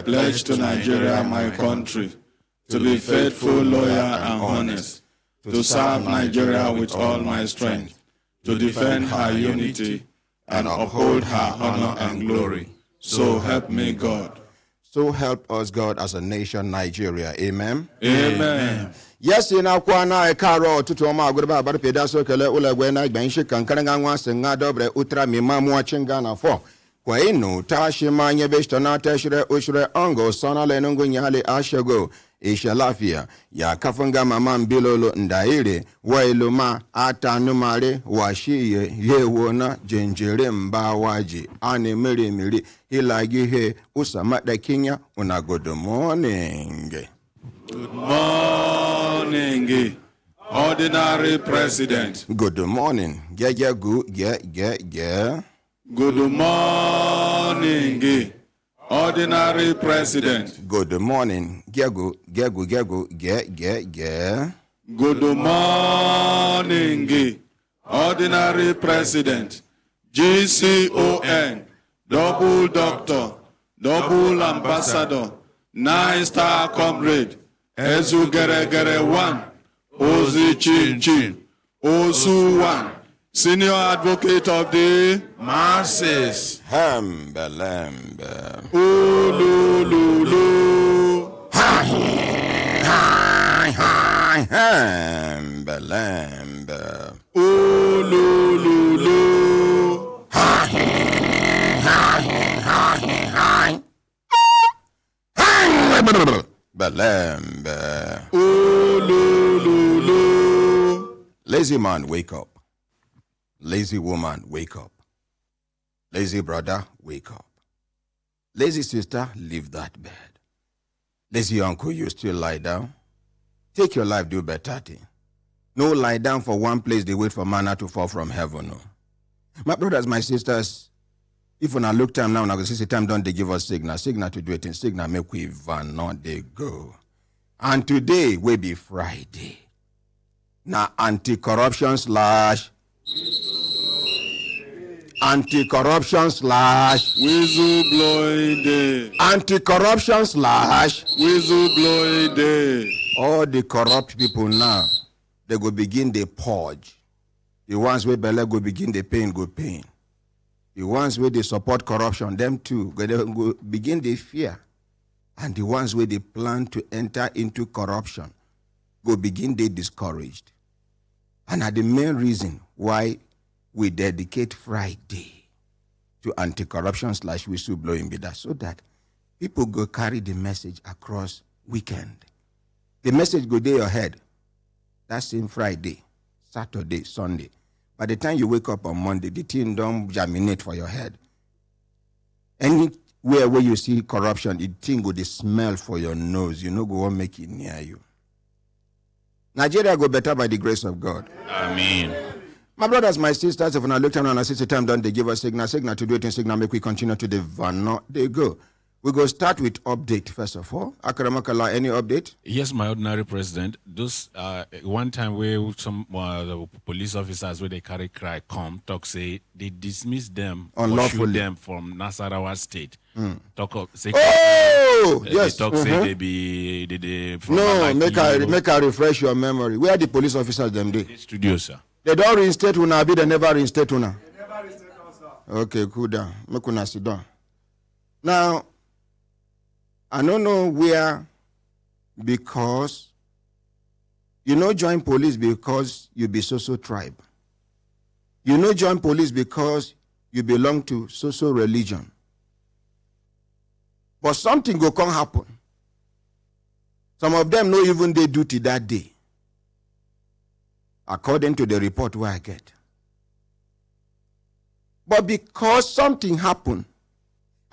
pledge to Nigeria, my country, to be faithful, loyal, and honest, to serve Nigeria with all my strength, to defend her unity and uphold her honor and glory. So help me God. So help us God as a nation, Nigeria. Amen. Amen. Yes, in our Kwana, a caro to Toma, Gurba, but Pedaso, Ula, Gwena, Benshik, and Kanganwas, and Nadobre, Utra, Mimam, watching Ghana for. Kwainu, Tashi, Manya, Bestona, Tashre, Ushre, Ongo, Sona, Lenungu, Yali, Ashago, Ishalafia, Ya Kafanga, Mamam, Bilolo, Ndaire, Wailuma, Ata Numare, Washi, Yewona, Jenjerim, Bawaji, Ani Miri Miri, Hilagi He, Usamata Kenya, Una good morning. Good morning, Ordinary President. Good morning. Yeah, good, yeah. Good morning, Ordinary President. Good morning. Yeah. Good morning, Ordinary President. GCON, double doctor, double ambassador, 9-star comrade, Ezu Gere 1, Ozi Chin Chin, Osu 1, senior advocate of the masses. Hambelembe. Ulululu. Hambelembe. Ulululu. Belembe. Ulululu. Lazy man, wake up. Lazy woman, wake up. Lazy brother, wake up. Lazy sister, leave that bed. Lazy uncle, you still lie down. Take your life, do better thing. No lie down for one place, they wait for manna to fall from heaven. No. My brothers, my sisters, if when I look time now, I go see time don't they give us signal to do it in signal, make we van, not they go. And today will be Friday. Now anti-corruption / whistleblowing day. Anti-corruption / whistleblowing day. All the corrupt people now, they go begin the purge. The ones where Bella go begin the pain, go pain. The ones where they support corruption, them too, they go begin the fear. And the ones where they plan to enter into corruption, go begin they discouraged. And are the main reason why we dedicate Friday to anti-corruption / whistleblowing bidder, so that people go carry the message across weekend. The message go day ahead. That's in Friday, Saturday, Sunday. By the time you wake up on Monday, the thing don't germinate for your head. Anywhere where you see corruption, the thing go the smell for your nose. You know, go on make it near you. Nigeria go better by the grace of God. Amen. My brothers, my sisters, if I look down and I see the time done, they give us signal to do it in signal, make we continue to the van. They go. We go start with update first of all. Akaramakala, any update? Yes, my ordinary president. Those one time where some the police officers where they carry cry come talk say they dismiss them unlawfully them from Nasarawa state. Talk up say yes. They talk say they from no make I refresh your memory. Where the police officers them dey? Studio, sir. They don't reinstate una, they never reinstate una. They never reinstate us, sir. Okay, cool down. Make una sit down. Now, I don't know where, because you know join police because you be so tribe. You know join police because you belong to so religion. But something go come happen. Some of them no even they duty that day, according to the report where I get. But because something happened,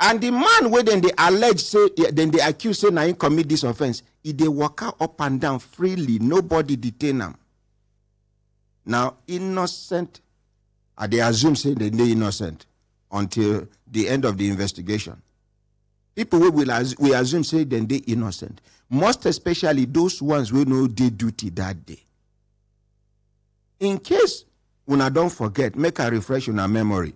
and the man where then they allege say, then they accuse say na him commit this offense, they walk out up and down freely, nobody detain him. Now innocent, they assume say they innocent until the end of the investigation. People we assume say then they innocent, most especially those ones who know they duty that day. In case when I don't forget, make a refresh on our memory.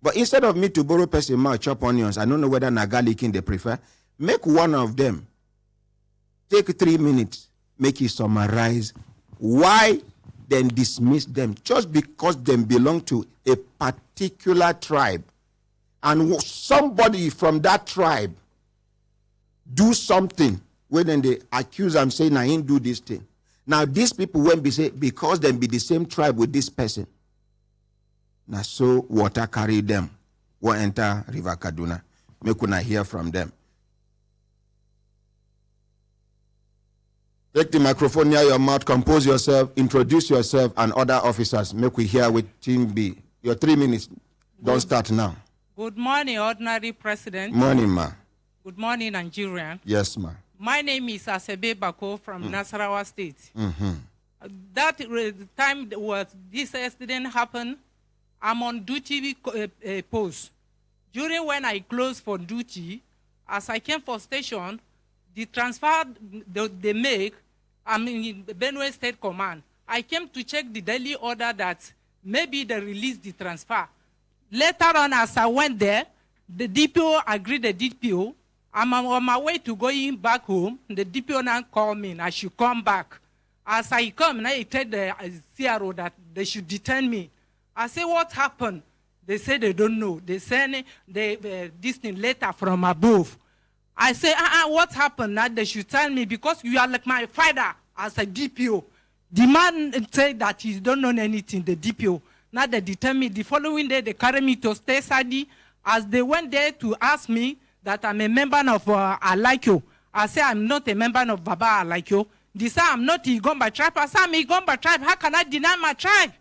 But instead of me to borrow person mouth chop onions, I don't know whether na garlic in they prefer. Make one of them take 3 minutes, make it summarize why then dismiss them just because they belong to a particular tribe. And somebody from that tribe do something when then they accuse them saying, I ain't do this thing. Now these people won't be say because they be the same tribe with this person. Now so water carry them. Will enter River Kaduna. Make una hear from them. Take the microphone near your mouth, compose yourself, introduce yourself and other officers. Make we hear with Team B. Your 3 minutes. Don't start now. Good morning, Ordinary President. Morning, ma. Good morning, Nigerian. Yes, ma. My name is Asebe Bako from Nasarawa State. Mm-hmm. That time this accident happened, I'm on duty post. During when I closed for duty, as I came for station, the transfer they make, I'm in Benue State Command. I came to check the daily order that maybe they released the transfer. Later on, as I went there, the DPO agreed the DPO. I'm on my way to going back home. The DPO now called me and I should come back. As I come, I tell the CRO that they should detain me. I say, what happened? They say they don't know. They send this thing letter from above. I say, what happened? Now they should tell me because you are like my father as a DPO. The man said that he don't know anything, the DPO. Now they detain me. The following day, they carry me to State Sadi. As they went there to ask me that I'm a member of Alaikyo, I say I'm not a member of Baba Alaikyo. They say I'm not Igomba tribe. I say I'm Igomba tribe. How can I deny my tribe?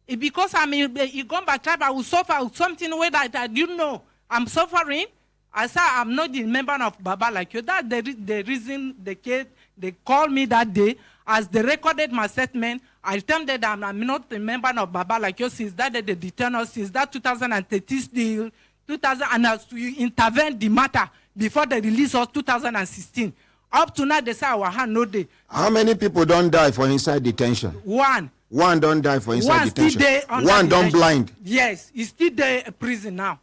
Because I'm Igomba tribe, I will suffer something where that I didn't know. I'm suffering. I say I'm not the member of Baba Alaikyo. That's the reason they called me that day. As they recorded my statement, I told them that I'm not a member of Baba Alaikyo since that day they detained us, since that 2013 still, 2000, and as we intervened the matter before they release us 2016. Up to now, they say our hand no day. How many people don't die for inside detention? One. One don't die for inside detention. One don't blind. Yes, he's still there in prison now.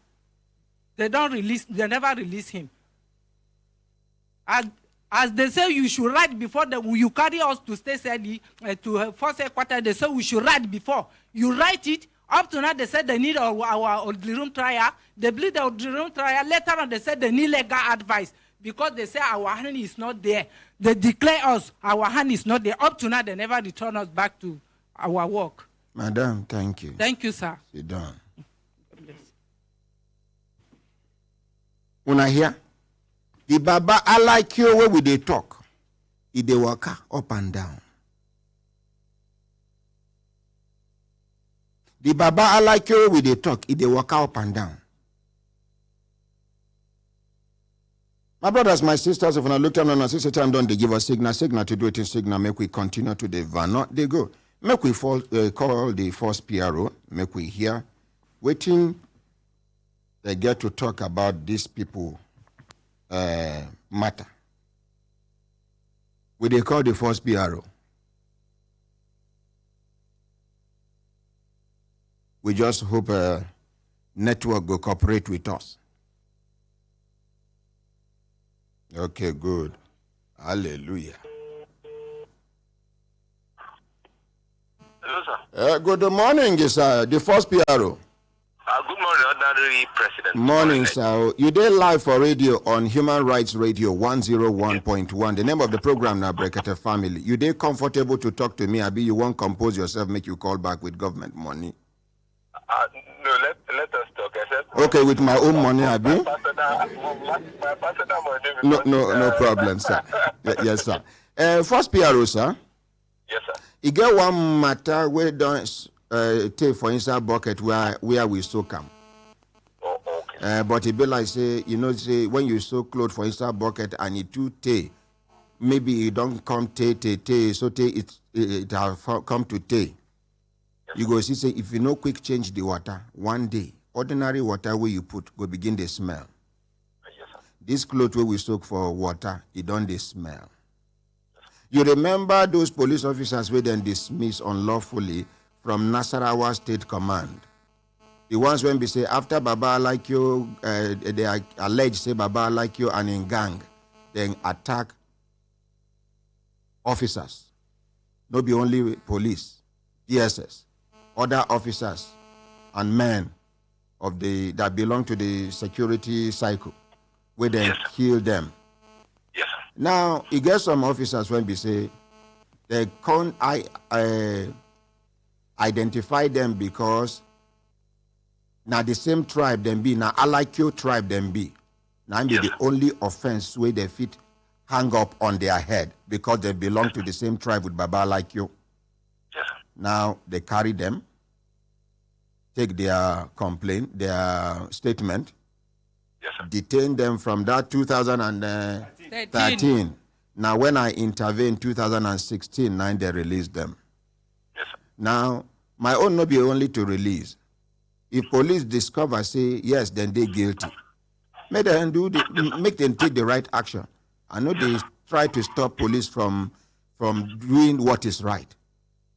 They never release him. As they say you should write before you carry us to State City, to first headquarters, they say we should write before. You write it. Up to now, they said they need our room trial. They believe the room trial. Later on, they said they need legal advice because they say our hand is not there. They declare us our hand is not there. Up to now, they never return us back to our work. Madam, thank you. Thank you, sir. Sit down. When I hear the Baba Alaikyo where we they talk, they walk up and down. The Baba Alaikyo where they talk, they walk up and down. My brothers, my sisters, if I look down on our sister time, don't they give us signal to do it in signal, make we continue to the van. Not they go. Make we call the first PRO, make we hear. Waiting, they get to talk about these people matter. We they call the first PRO. We just hope network will cooperate with us. Okay, good. Hallelujah. Hello, sir. Good morning, sir. The first PRO. Good morning, Ordinary President. Morning, sir. You did live for radio on Human Rights Radio 101.1. The name of the program now, Brekete Family. You did comfortable to talk to me, Abi? You won't compose yourself, make you call back with government money? No, let us talk. I said, okay, with my own money, Abi? My personal money. No problem, sir. Yes, sir. First PRO, sir. Yes, sir. You get one matter where don't take for inside bucket where we soak them. Oh, okay. But it be like say, say when you soak clothes for inside bucket and it too tay, maybe it don't come tay, so tay it have come to tay. You go see say if you no quick change the water, one day ordinary water where you put go begin the smell. Yes, sir. This cloth where we soak for water, it don't they smell. You remember those police officers where then dismissed unlawfully from Nasarawa State Command. The ones when we say after Baba Alaikyo, they are alleged say Baba Alaikyo and in gang then attack officers. Not be only police, DSS, other officers and men of that belong to the security cycle, where they kill them. Yes. Now, you get some officers when we say they can't identify them because now the same tribe them be, now Alakio tribe them be. Now be the only offense where they fit hang up on their head because they belong to the same tribe with Baba Alakio. Yes. Now they carry them, take their complaint, their statement, detain them from that 2013. Now when I intervened 2016, now they release them. Yes. Now, my own no be only to release. If police discover, say, yes, then they guilty. Make them take the right action. I know they try to stop police from doing what is right.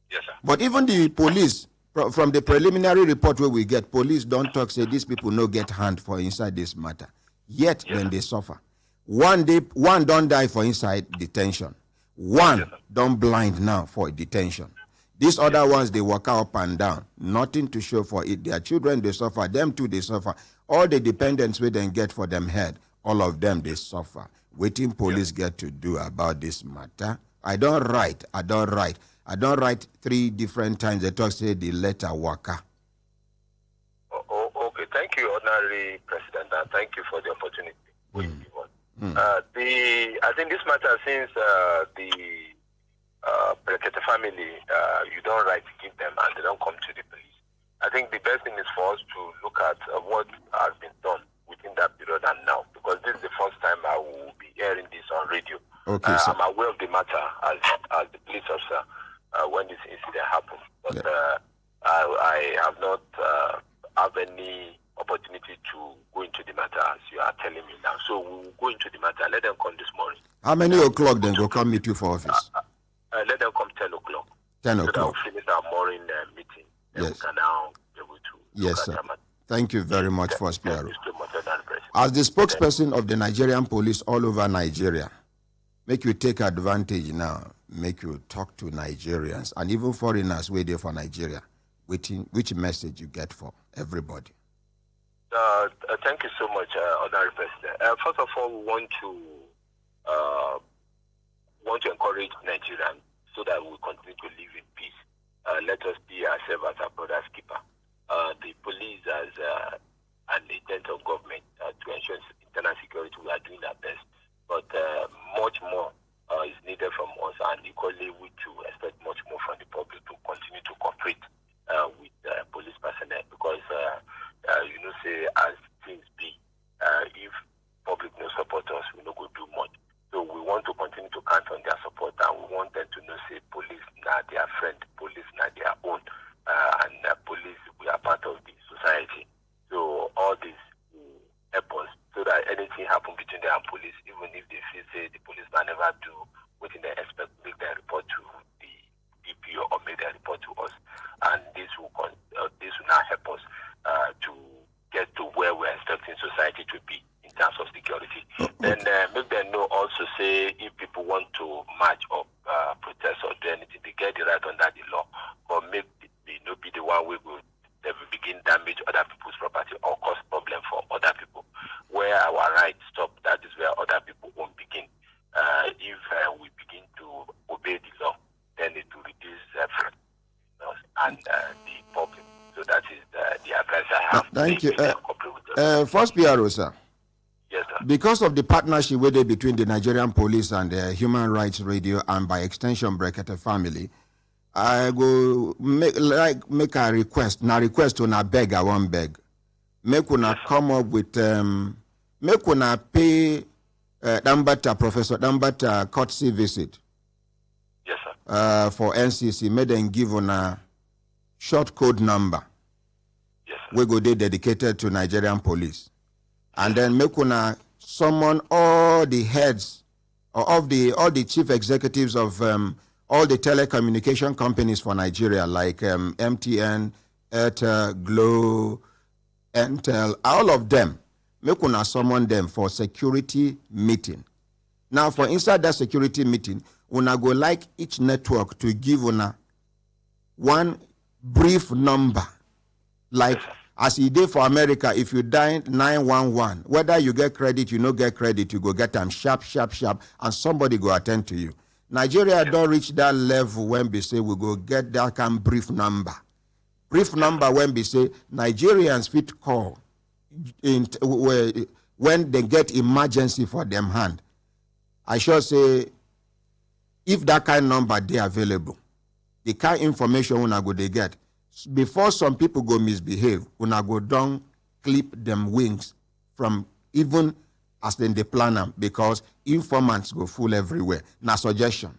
Yes, sir. But even the police, from the preliminary report where we get, police don't talk, say these people no get hand for inside this matter. Yet, then they suffer. One don't die for inside detention. One don't blind now for detention. These other ones, they walk up and down. Nothing to show for it. Their children, they suffer. Them too, they suffer. All the dependents we then get for them head, all of them, they suffer. Waiting police get to do about this matter. I don't write 3 different times. They talk, say the letter waka. Okay, thank you, Honorary President, and thank you for the opportunity. I think this matter, since the Brekete family, you don't write to give them and they don't come to the police. I think the best thing is for us to look at what has been done within that period and now, because this is the first time I will be hearing this on radio. Okay, I'm aware of the matter as the police officer when this incident happened, but I have not have any opportunity to go into the matter as you are telling me now. So we will go into the matter. Let them come this morning. How many o'clock then go come meet you for office? Let them come 10 o'clock. 10 So that o'clock. we'll finish our morning meeting. Then we can now be able to Yes, sir. Thank you very much, First PRO. Thank you so much, Honorable President. As the spokesperson of the Nigerian police all over Nigeria, make you take advantage now, make you talk to Nigerians and even foreigners waiting for Nigeria, which message you get for everybody. Thank you so much, Honorable President. First of all, we want to encourage Nigerians so that we continue to live in peace. Let us be ourselves as our brother's keeper. The police as an agent of government to ensure internal security, we are doing our best. But much more is needed from us, and equally we too expect much more from the public to continue to cooperate with police personnel, because say as things be, if public no support us, we no go do much. So we want to continue to count on their support, and we want them to know, say, police not their friend, police not their own, and police, we are part of the society. So all this will help us so that anything happen between them and police, even if they feel, say, the police man never do what they expect, make their report to the DPO or make their report to us, and this will now help us to get to where we're expecting society to be in terms of security. Then make them know also, say, if people want to march or protest or do anything, they get the right under the law, but make not be the one we will begin damage other people's property or cause problem for other people. Where our rights stop, that is where other people won't begin. If we begin to obey the law, then it will reduce threat and the public. So that is the advice I have. Thank you. First PRO, sir. Yes, sir. Because of the partnership between the Nigerian police and the Human Rights Radio, and by extension Brekete family, I go make a request. Now request to na beg, I won't beg. Make una come up with make una pay Professor Dambata courtesy visit. Yes, sir. For NCC. Make them give una short code number. Yes, sir. We go there dedicated to Nigerian police. And then make una summon all the heads of all the chief executives of all the telecommunication companies for Nigeria, like MTN, Airtel, Glo, Intel, all of them. Make una summon them for security meeting. Now, for inside that security meeting, una go like each network to give una one brief number. Like, as you did for America, if you dial 911, whether you get credit, you no get credit, you go get them sharp, and somebody go attend to you. Nigeria don't reach that level when we say we go get that kind of brief number. Brief number when we say Nigerians fit call when they get emergency for them hand. I should say, if that kind of number they available, the kind of information una go they get, before some people go misbehave, una go down, clip them wings from even as then they plan them, because informants go full everywhere. Now, suggestion.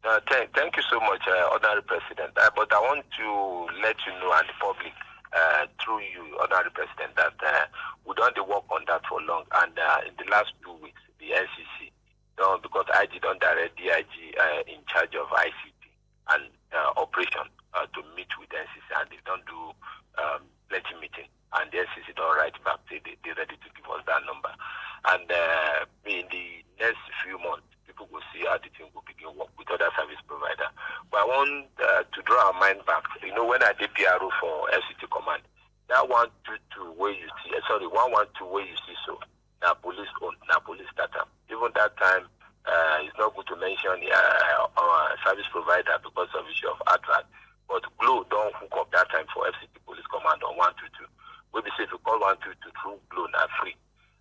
Thank you so much, Honorary President. But I want to let you know and the public, through you, Honorary President, that we don't work on that for long. And in the last 2 weeks, the NCC, because I did not direct DIG in charge of ICT and operation to meet with NCC, and they don't do plenty meeting. And the NCC don't write back, they're ready to give us that number. And in the next few months, people will see how the thing will begin work with other service provider. But I want to draw our mind back. You know, when I did PRO for FCT Command, that 122 where you see, 112 where you see so, now police own, now police data. Even that time, it's not good to mention our service provider because of issue of attract. But Glo don't hook up that time for FCT Police Command on 122. We be say if you call 122 through Glo, not free.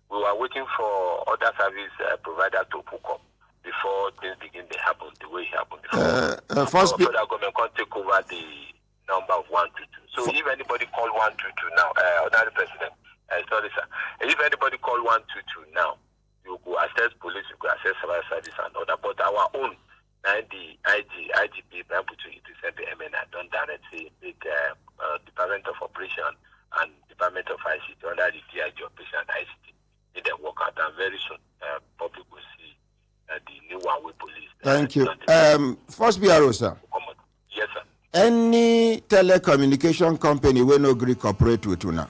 We were waiting for other service provider to hook up before things begin to happen the way it happened before. First, federal government can take over the number of 122. So if anybody call 122 now, Honorary President, sorry sir, if anybody call 122 now, you go access police, you go access civil service and other. But our own, the IGP, to send the MNI, don't directly make Department of Operation and Department of ICT under the DIG Operation and ICT. They then work out, and very soon public will see the new one with police. Thank you. First BRO, sir. Yes, sir. Any telecommunication company will no agree cooperate with una.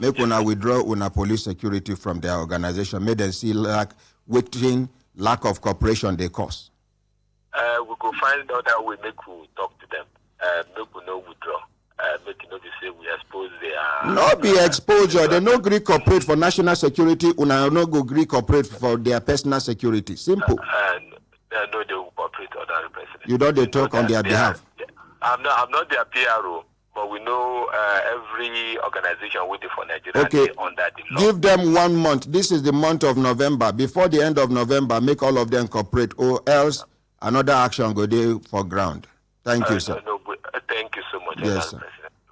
Make una withdraw una police security from their organization. Make them see lack of cooperation they cause. We go find other way. Make we talk to them. Make we no withdraw. Make you know they say we expose their. No be exposure. They no agree cooperate for national security. Una no go agree cooperate for their personal security. Simple. No, they will cooperate on that president. You don't they talk on their behalf. I'm not their PRO, but we know every organization waiting for Nigeria okay. under the law. Give them 1 month. This is the month of November. Before the end of November, make all of them cooperate, or else another action go there for ground. Thank you, sir. Thank you so much, yes, sir.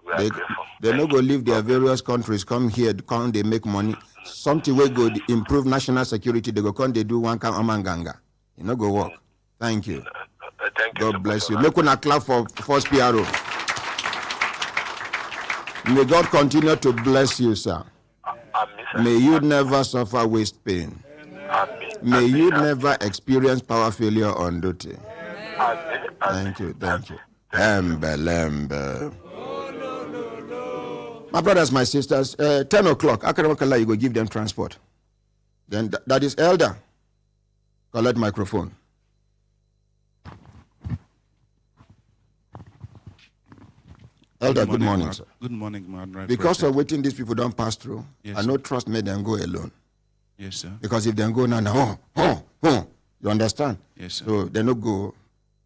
President. They no go leave their various countries, come here, come they make money. Something will go improve national security. They go come, they do one kind of amanganga. You know, go work. Thank you. Thank you. God bless you. Make una clap for first PRO. May God continue to bless you, sir. May you never suffer waist pain. May you never experience power failure on duty. Thank you. Lembe. My brothers, my sisters, 10 o'clock, Akarawakala, you go give them transport. Then that is Elder. Collect microphone. Elder, good morning, sir. Good morning, my Because of waiting these people don't pass through, yes, I no trust me them go alone. Yes, sir. Because if they go now, you understand? Yes, sir. So they no go,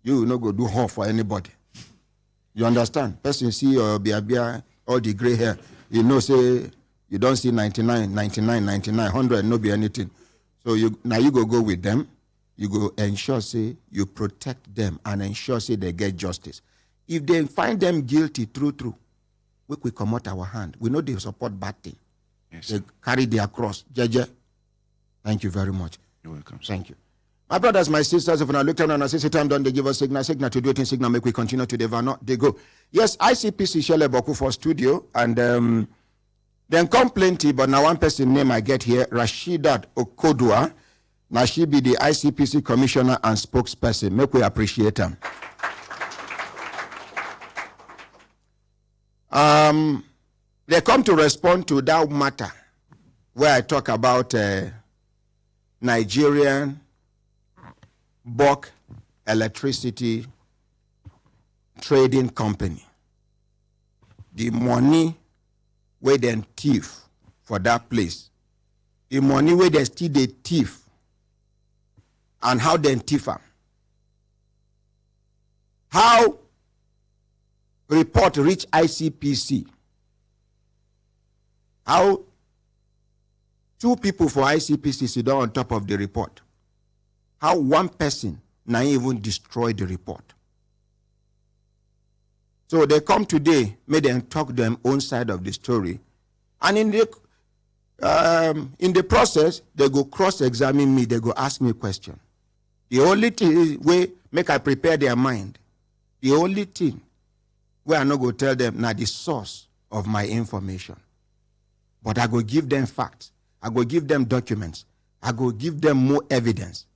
you no go do harm for anybody. You understand? Person see your beer, all the gray hair, you know, say, you don't see 99, 100, no be anything. So you go with them, you go ensure, say, you protect them and ensure, say, they get justice. If they find them guilty, true, we come out our hand. We know they support bad thing. Yes, they carry their cross. Jeje. Thank you very much. You're welcome. Thank you. My brothers, my sisters, if I look down and I say, time done, they give us signal to do it in signal, make we continue to they go. Yes, ICPC Shele Boku for studio, and then come plenty, but now one person name I get here, Rashidat Okodua. Now she be the ICPC commissioner and spokesperson. Make we appreciate them. They come to respond to that matter where I talk about Nigerian bulk electricity trading company. The money where they thief for that place, the money where they still they thief, and how they thief am. How report reach ICPC? How 2 people for ICPC sit down on top of the report? How 1 person now even destroy the report? So they come today, make them talk their own side of the story, and in the process, they go cross-examine me, they go ask me a question. The only thing way make I prepare their mind, the only thing where I not go tell them now the source of my information. But I go give them facts. I go give them documents. I go give them more evidence.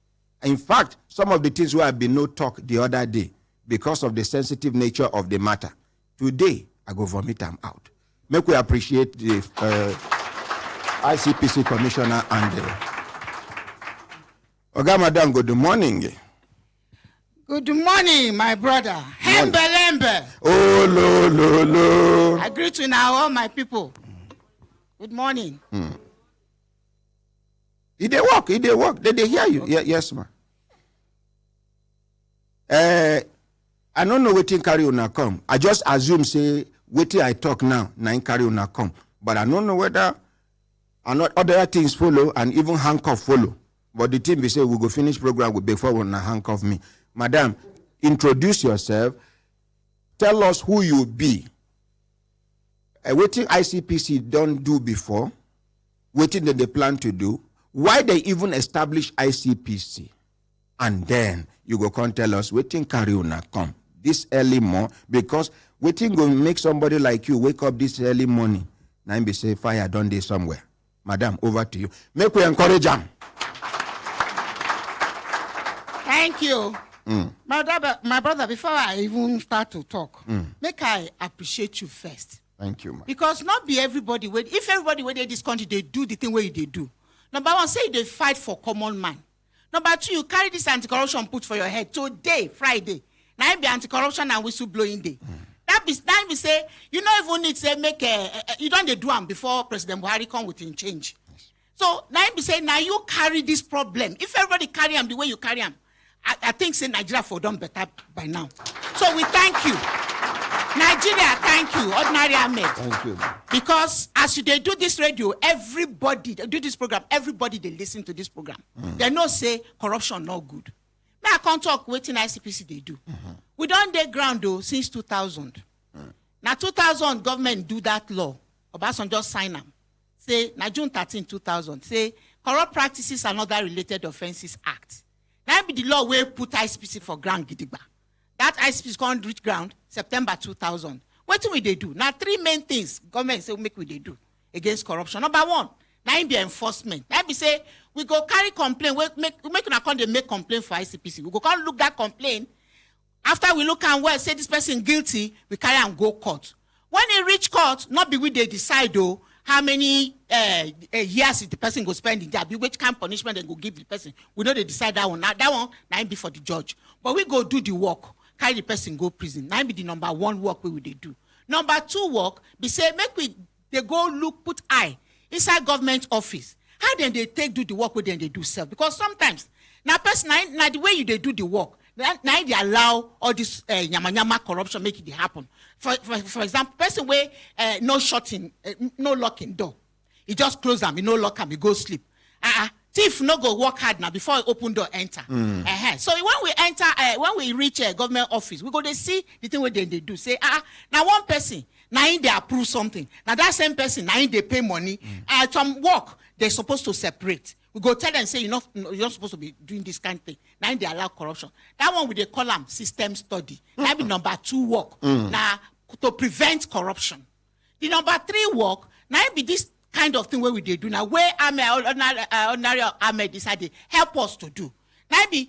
In fact, some of the things where I've been no talk the other day, because of the sensitive nature of the matter, today I go vomit them out. Make we appreciate the ICPC commissioner and Oga Madam, good morning. Good morning, my brother. Hembe lembe. Oh, lo. I greet you now, all my people. Good morning. Did they work? Did they hear you? Yeah, yes, ma. I don't know waiting carry una come. I just assume say waiting I talk now, na carry una come. But I don't know whether other things follow and even handcuff follow. But the team be say we go finish program before una handcuff me. Madam, introduce yourself. Tell us who you be. Waiting ICPC don't do before. Waiting that they plan to do. Why they even establish ICPC. And then you go come tell us waiting carry una come this early morning, because waiting go make somebody like you wake up this early morning. Now be say fire done there somewhere. Madam, over to you. Make we encourage them. Thank you. My brother, before I even start to talk, make I appreciate you first. Thank you, ma. Because not be everybody, if everybody where they this country, they do the thing where they do. Number 1, say they fight for common man. Number 2, you carry this anti-corruption put for your head. Today, Friday, now it be anti-corruption and whistleblowing day. That be say, you don't even need to make you don't do them before President Buhari come with him change. Yes. So now it be say, now you carry this problem. If everybody carry them the way you carry them, I think say Nigeria for done better by now. So we thank you. Nigeria, thank you. Ordinary Ahmed. Thank you. Because as they do this radio, everybody they do this program, everybody they listen to this program. They know say corruption not good. Now I can't talk waiting ICPC they do. We don't dey ground though since 2000. Now 2000 government do that law. Obasanjo just sign them. Say now June 13, 2000. Say corrupt practices and other related offenses act. Now be the law where put ICPC for ground gidigba. That ICPC can't reach ground September 2000. What do we do? Now 3 main things government say make we they do against corruption. Number 1, now be enforcement. Now be say we go carry complaint. We make una come they make complaint for ICPC. We go come look that complaint. After we look and well say this person guilty, we carry and go court. When it reach court, not be we they decide though how many years the person go spend in jail, which kind of punishment they go give the person. We know they decide that one. Now that one now be for the judge. But we go do the work. Carry the person go prison. Now be the number 1 work we will they do. Number 2 work, be say make we they go look put eye inside government office. How then they take do the work with them they do self? Because sometimes now person now the way you they do the work, now they allow all this nyama corruption make it happen. For example, person where no shutting, no locking door, he just close them, he no lock them, he go sleep. Thief no go work hard now before open door enter. So when we enter, when we reach a government office, we go to see the thing what they do. Say, now one person, now they approve something. Now that same person, now they pay money. Some work, they're supposed to separate. We go tell them, say, you're not supposed to be doing this kind of thing. Now they allow corruption. That one with the column system study. That be number 2 work. Now to prevent corruption. The number 3 work, now be this kind of thing where we do now, where ordinary Ahmed decided help us to do. Now be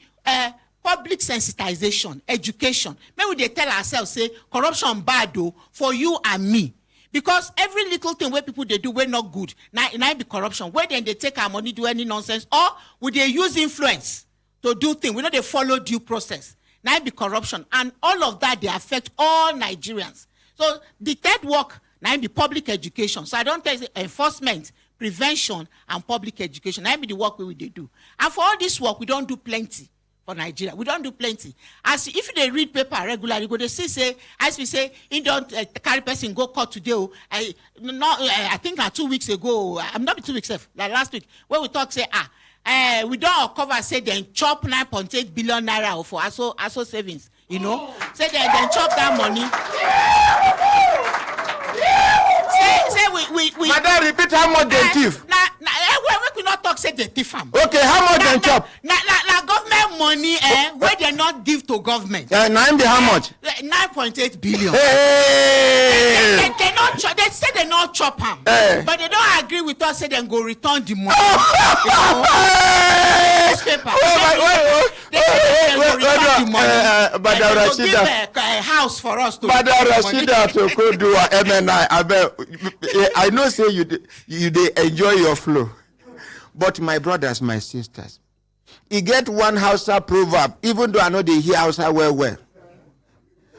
public sensitization, education. Maybe they tell ourselves, say, corruption bad though, for you and me. Because every little thing where people they do we're not good. Now it be corruption. Where then they take our money, do any nonsense, or would they use influence to do things? We know they follow due process. Now it be corruption. And all of that, they affect all Nigerians. So the third work, now it be public education. So I don't think enforcement, prevention, and public education. Now it be the work we do. And for all this work, we don't do plenty. For Nigeria, we don't do plenty. As if they read paper regularly, go they say, as we say, you don't carry person go court today. I think 2 weeks ago, I'm not 2 weeks like last week, when we talk say we don't cover say then chop 9.8 billion naira for ASO savings. You know, say then chop that money. Say we. Madam, repeat how much they thief. We not talk say they thief am. Okay, how much they chop? Na government money where they not give to government. How much? 9.8 billion. Hey! They not chop. They say they not chop am, but they don't agree with us. Say they go return the money. Newspaper. They say they go return the money. But they go give a house for us to. But Rashida to go do a MNI. I know say you they enjoy your flow. But my brothers, my sisters, he get one Hausa proverb, even though I know they hear Hausa well.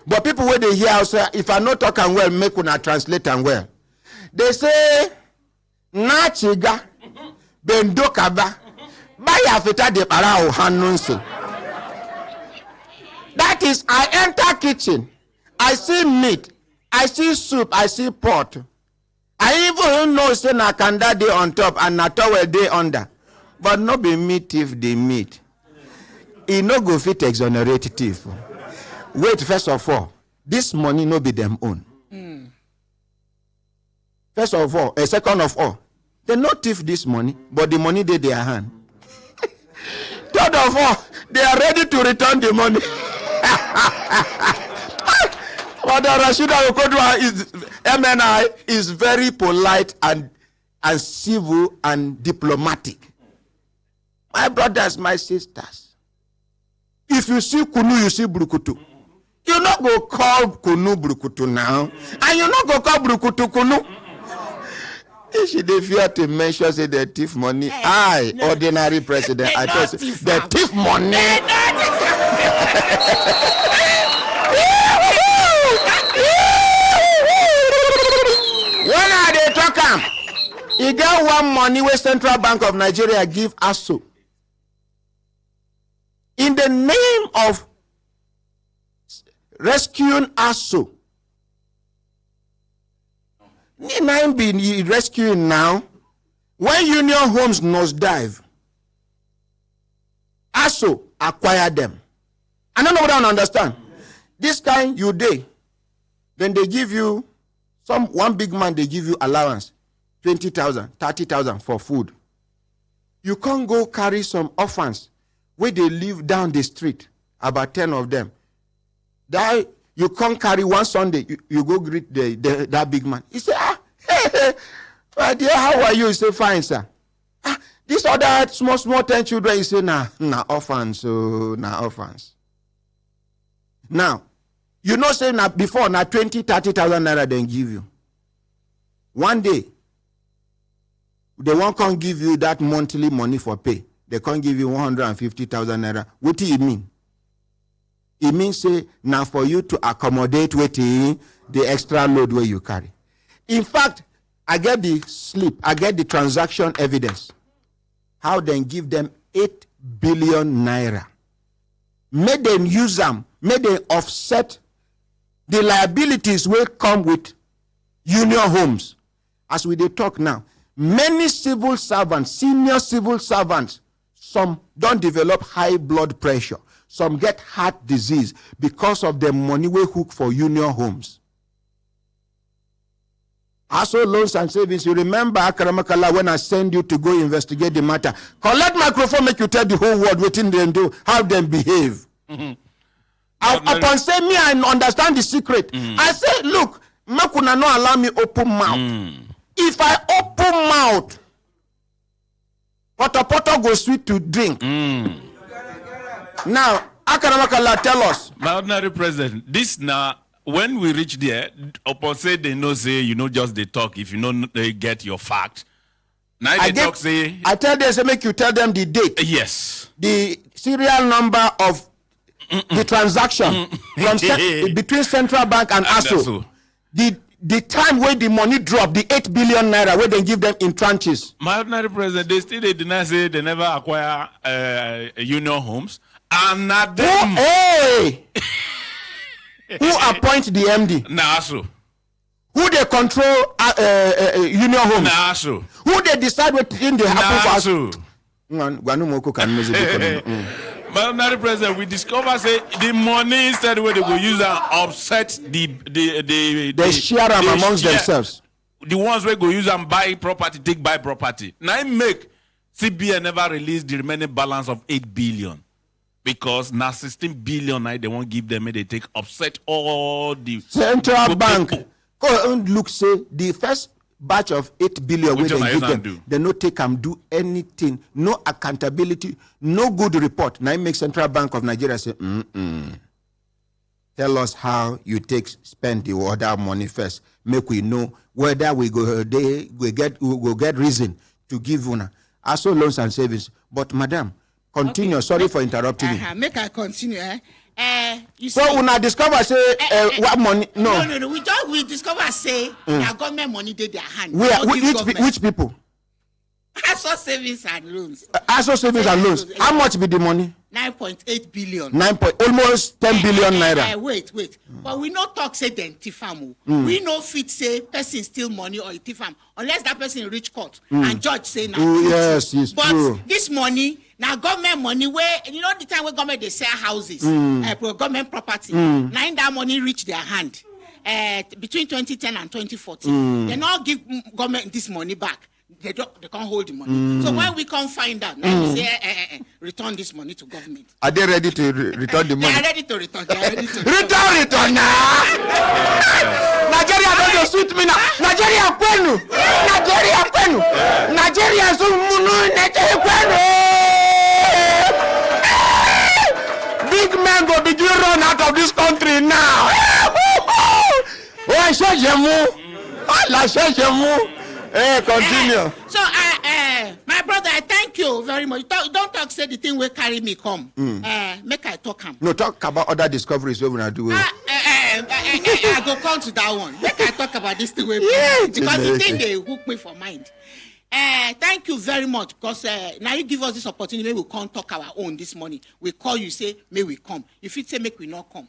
But people when they hear Hausa, if I not talk and well, make una translate and well. They say, na chiga, bendokaba, baya fita de parao hanunse. That is, I enter kitchen, I see meat, I see soup, I see pot. I even know say na kanda dey on top and na towel dey under. But no be meat if they meat. E no go fit exonerate thief. Wait, first of all, this money no be them own. First of all, second of all, they no thief this money, but the money dey their hand. Third of all, they are ready to return the money. But Rashida Okodwa is MNI is very polite and civil and diplomatic. My brothers, my sisters, if you see Kunu, you see Brukutu. You not go call Kunu Brukutu now, and you not go call Brukutu Kunu. If they fear to mention say the thief money, ordinary president, I tell you, the thief money. When are they talking? He got one money where Central Bank of Nigeria give ASO. In the name of rescuing ASO. Nine be rescuing now. When Union Homes nosedive, ASO acquire them. I don't know what I don't understand. This kind you day, then they give you one big man, they give you allowance, 20,000, 30,000 for food. You can't go carry some orphans where they live down the street, about 10 of them. That you can't carry one Sunday, you go greet that big man. He say, hey, my dear, how are you? He say, fine, sir. This other small 10 children, he say, nah, orphans, orphans. Now, you know, say before, 20, 30,000 naira then give you. One day, they won't come give you that monthly money for pay. They can't give you 150,000 naira. What do you mean? It means say now for you to accommodate waiting the extra load where you carry. In fact, I get the slip, I get the transaction evidence. How then give them 8 billion naira. May them use them, may they offset the liabilities will come with Union Homes. As we dey talk now, many civil servants, senior civil servants, some don't develop high blood pressure. Some get heart disease because of the money we hook for Union Homes. Also loans and savings. You remember Akaramakala when I send you to go investigate the matter. Collect microphone, make you tell the whole world what them do, how them behave. Upon say me, I understand the secret. I say, look, Makuna no allow me open mouth. If I open mouth, Poto go sweet to drink. Now, Akaramakala tell us. My ordinary president, this now when we reach there, upon say they know say just they talk if they get your fact. Now they talk say I tell them say make you tell them the date. Yes. The serial number of the transaction from between Central Bank and ASO. The time where the money drop, the 8 billion naira where they give them in tranches. My ordinary president, they deny say they never acquire union homes. And not them. Who appoint the MD? Nah, so. Who they control union homes? Nah, so. Who they decide what thing they happen for? My ordinary president, we discover say the money instead where they go use and offset they share them amongst themselves. The ones where go use and buy property. Now make CBN never release the remaining balance of 8 billion. Because now 16 billion they won't give them, they take offset all the Central Bank. Go and look, say the first batch of 8 billion where they give them, they no take them do anything, no accountability, no good report. Now it makes Central Bank of Nigeria say, tell us how you spend the other money first. Make we know whether we go get reason to give una also loans and savings. But madam, continue. Okay. Sorry for interrupting you. Make I continue. You so when I discover say what money? No. We discover say that government money did their hand. Which people? ASO savings and loans. ASO savings and loans. How much be the money? 9.8 billion. Almost 10 billion naira. Wait. But we no talk say then tifam. We no fit say person steal money or tifam unless that person reach court and judge say now. Yes, it's but true. This money now government money where the time when government they sell houses, government property. Now that money reach their hand. Between 2010 and 2014, they not give government this money back. They can't hold the money. So when we can't find out, now we say, return this money to government. Are they ready to return the money? They are ready to return. Return now! Nigeria don't suit me now. Nigeria kwenu! Nigeria sumunu kwenu! Big men go begin run out of this country now. Continue. So, my brother, I thank you very much. Don't talk say the thing will carry me come. Make I talk him. No, talk about other discoveries we will do. I go come to that one. Make I talk about this thing because the thing they hook me for mind. Thank you very much because now you give us this opportunity. Maybe we can't talk our own this morning. We call you, say, may we come. If you say, make we not come.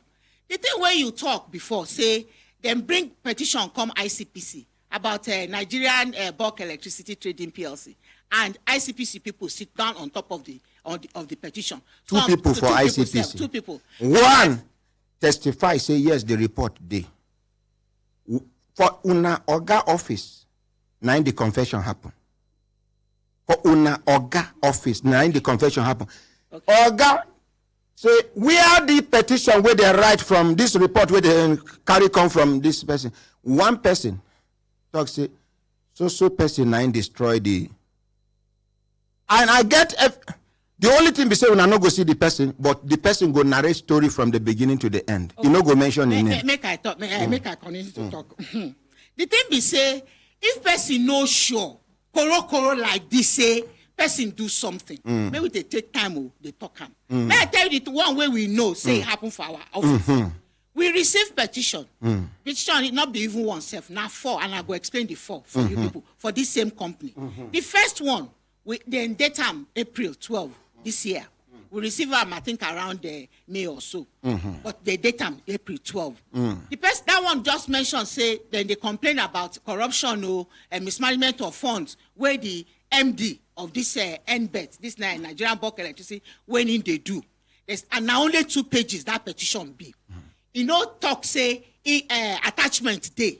The thing where you talk before, say, then bring petition come ICPC about Nigerian bulk electricity trading PLC, and ICPC people sit down on top of the petition. Two people for ICPC. Two people. One testify say yes, the report dey. For una oga office, now the confession happen. For una oga office, now the confession happen. Okay. Oga say where the petition where they write from this report where they carry come from this person. One person talk say so person now destroy the. And I get the only thing be say when I no go see the person, but the person go narrate story from the beginning to the end. Okay. You no go mention his name. Make I talk. Make I continue to talk. The thing be say if person no sure, koro like this say person do something. Maybe they take time they talk him. May I tell you the one way we know say it happen for our office. We receive petition. Petition it not be even one self, now 4, and I go explain the 4 for you people for this same company. The first one, we then date them April 12 this year. We receive them, I think, around May or so. But they date them April 12. The person that one just mentioned say then they complain about corruption and mismanagement of funds where the MD of this NBET, this Nigerian bulk electricity, when in they do. And now only 2 pages that petition be. Talk say attachment day.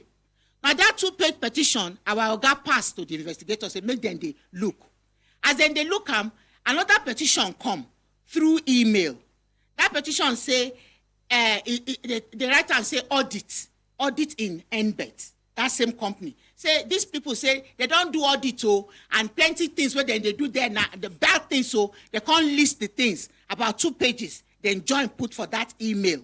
Now that 2-page petition, our oga pass to the investigators and make them they look. As then they look another petition come through email. That petition say the writer say audit in NBET, that same company. Say these people say they don't do audit and plenty things where they do there now the bad things they can't list the things about 2 pages then join put for that email.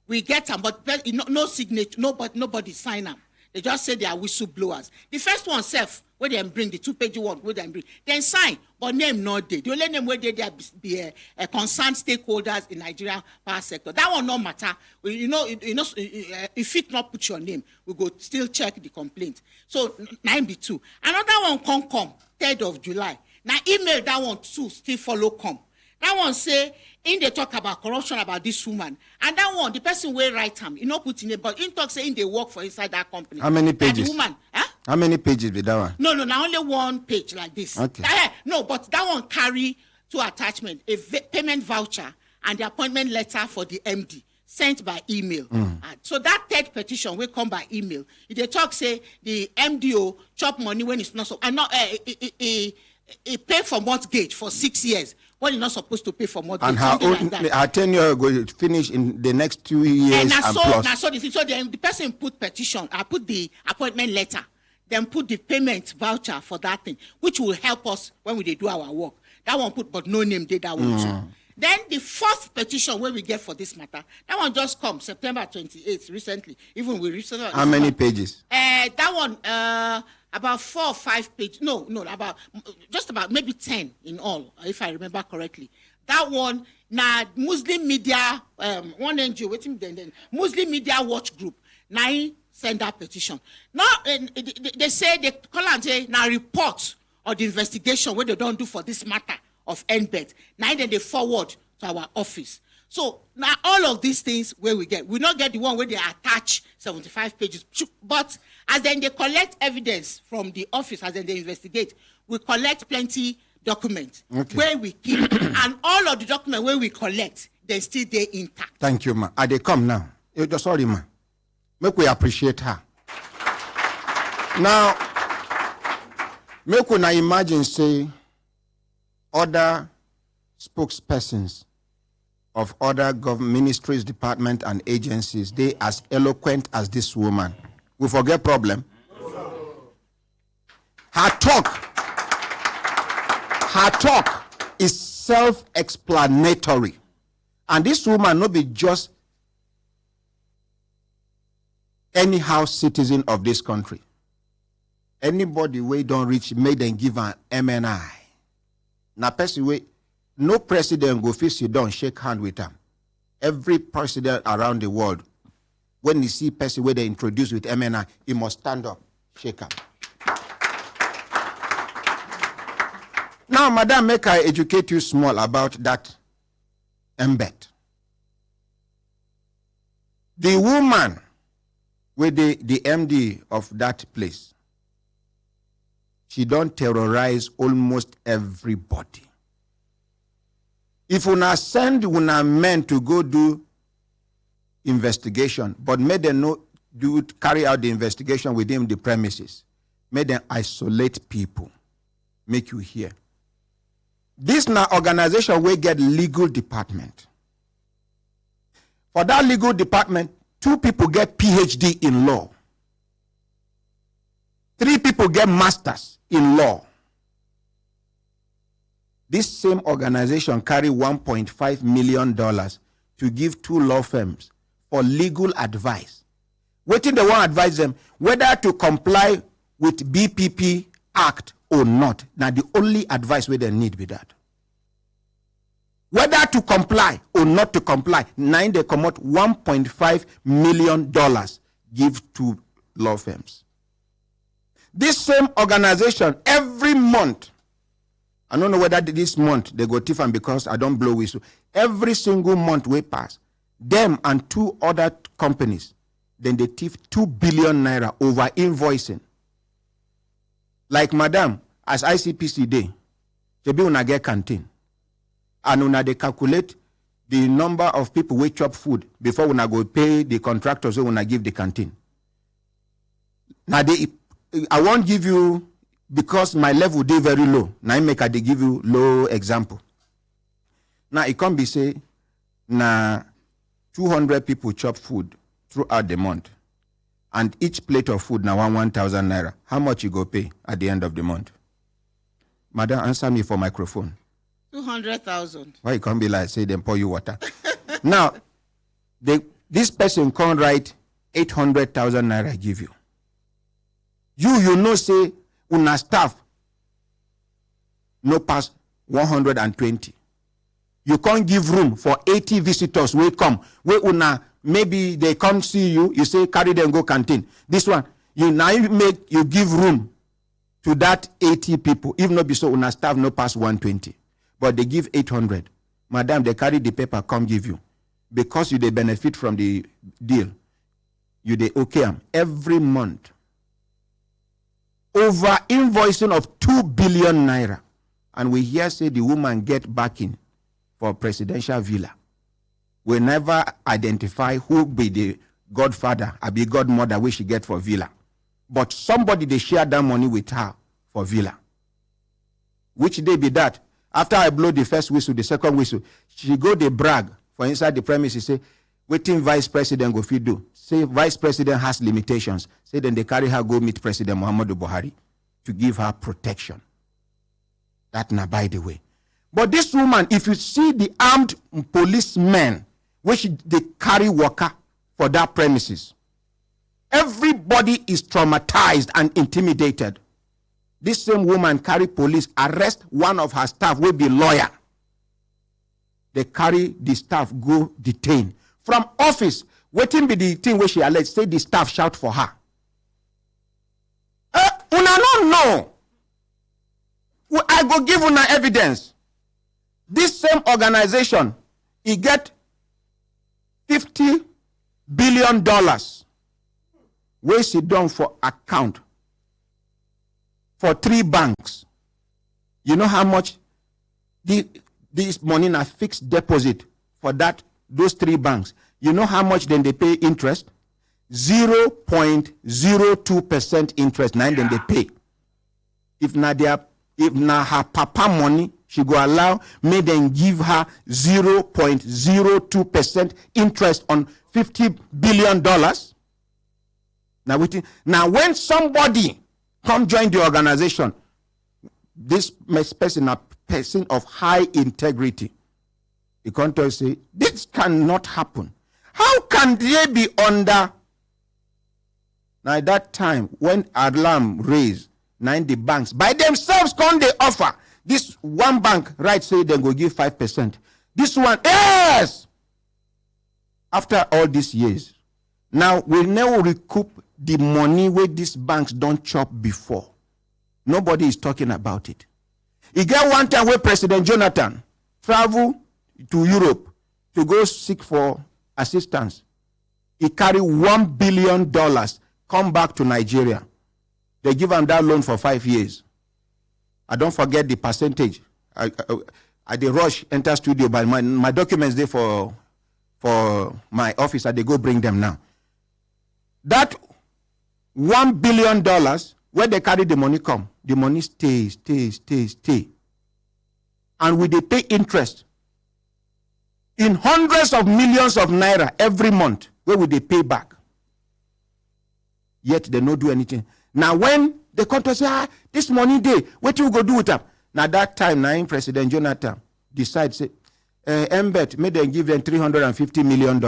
We get them, but no signature, nobody sign them. They just say they are whistleblowers. The first one, self, where they bring the 2-page one, where they bring, then sign, but name not there. The only name where they be concerned stakeholders in Nigerian power sector. That one no matter. If it not put your name, we go still check the complaint. So 9B2. Another one come 3rd of July. Now email that one too still follow come. That one say, in they talk about corruption about this woman. And that one, the person will write him. You know, put in it, but in talk saying they work for inside that company. How many pages? The woman, huh? How many pages with that one? No, now only one page like this. Okay. No, but that one carry 2 attachments, a payment voucher and the appointment letter for the MD sent by email. So that 3rd petition will come by email. If they talk, say, the MDO chop money when it's not so, and not, he pay for mortgage for 6 years. When you're not supposed to pay for mortgage. And her tenure going to finish in the next 2 years and plus. So the person put petition, I put the appointment letter, then put the payment voucher for that thing, which will help us when we do our work. That one put, but no name did that one too. Then the 4th petition where we get for this matter, that one just come September 28th recently. Even we recently. How many pages? That one, about 4 or 5 pages. No, just about maybe 10 in all, if I remember correctly. That one, now Muslim media, one NGO, waiting then Muslim Media Watch Group, now send that petition. Now they say they call and say now report or the investigation what they don't do for this matter of NBET. Now then they forward to our office. So now all of these things where we not get the one where they attach 75 pages, but as then they collect evidence from the office, as then they investigate, we collect plenty documents where we keep, and all of the documents where we collect, they still there intact. Thank you, ma. They come now. Sorry, ma. Make we appreciate her. Now, make we now imagine, say, other spokespersons of other government ministries, departments, and agencies, they as eloquent as this woman. We forget problem. Her talk is self-explanatory. And this woman not be just anyhow citizen of this country. Anybody we don't reach, may them give an MNI. Now, person way, no president go fit sit down, shake hand with them. Every president around the world, when you see person where they introduce with MNI, he must stand up, shake hand. Now, madam, make I educate you small about that embed. The woman with the MD of that place, she don't terrorize almost everybody. If una send una men to go do investigation, but may them not carry out the investigation within the premises, may them isolate people, make you hear. This now organization will get legal department. For that legal department, 2 people get PhD in law. 3 people get masters in law. This same organization carry $1.5 million to give 2 law firms for legal advice. Waiting they want to advise them whether to comply with BPP Act or not. Now the only advice where they need be that. Whether to comply or not to comply, now they come out $1.5 million give to law firms. This same organization every month, I don't know whether this month they go different because I don't blow whistle. Every single month we pass, them and 2 other companies, then they thief 2 billion naira over invoicing. Like madam, as ICPC day, they be una get canteen. And una they calculate the number of people we chop food before una go pay the contractors who una give the canteen. Now I won't give you, because my level they very low. Now I make they give you low example. Now it can't be say, na 200 people chop food throughout the month, and each plate of food now 1,000 naira. How much you go pay at the end of the month? Madam, answer me for microphone. 200,000. Why you can't be like say them pour you water? Now, This person can't write 800,000 naira give you. You know say una staff no pass 120. You can't give room for 80 visitors will come. Where una maybe they come see you, you say carry them go canteen. This one, you give room to that 80 people. If not be so, una staff no pass 120. But they give 800. Madam, they carry the paper, come give you. Because you they benefit from the deal. You they okay them every month. Over invoicing of 2 billion naira. And we hear say the woman get backing for presidential villa. We never identify who be the godfather or be godmother which she get for villa. But somebody they share that money with her for villa. Which day be that? After I blow the first whistle, the second whistle, she go they brag for inside the premises, say, waiting vice president go fit do. Say vice president has limitations. Say then they carry her go meet President Muhammadu Buhari to give her protection. That now by the way. But this woman, if you see the armed policemen, which they carry worker for that premises, everybody is traumatized and intimidated. This same woman carry police, arrest one of her staff, will be lawyer. They carry the staff, go detain. From office, waiting be the thing where she alleged, say the staff shout for her. Una don't know. I go give una evidence. This same organization, he get $50 billion where she done for account for 3 banks. You know how much this money in a fixed deposit for those 3 banks. You know how much then they pay interest? 0.02% interest. Now then they pay. If na her papa money, she go allow me then give her 0.02% interest on $50 billion. Now when somebody come join the organization, this person, a person of high integrity, he come to say, this cannot happen. How can they be under? Now at that time, when alarm raised, 90 banks by themselves come they offer. This one bank, right, say they go give 5%. This one, yes! After all these years, now we now recoup the money where these banks don't chop before. Nobody is talking about it. He get one time where President Jonathan travel to Europe to go seek for assistance. He carry $1 billion, come back to Nigeria. They give him that loan for 5 years. I don't forget the percentage. I the rush enter studio, but my documents there for my office. They go bring them now. That $1 billion where they carry the money come, the money stay. And we they pay interest in hundreds of millions of naira every month. Where will they pay back? Yet they don't do anything. Now when they come to say, this money day, what you go do with them? Now that time, now President Jonathan decides, say, Mbet, may they give them $350 million.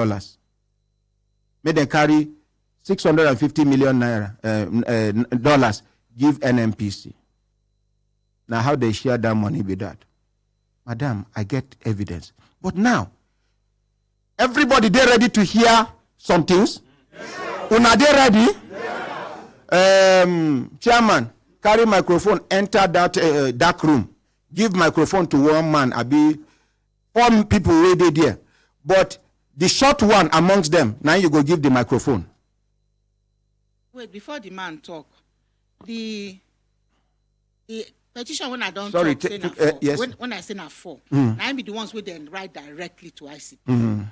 May they carry 650 million naira dollars, give NMPC. Now how they share that money with that? Madam, I get evidence. But now, everybody, they ready to hear some things? Yes. Una they ready? Yes. Chairman, carry microphone, enter that dark room. Give microphone to one man. I be 4 people ready there. But the short one amongst them, now you go give the microphone. Wait, before the man talk, the petition when I don't Sorry, talk, say yes. when I say na 4, I be the ones who then write directly to ICP.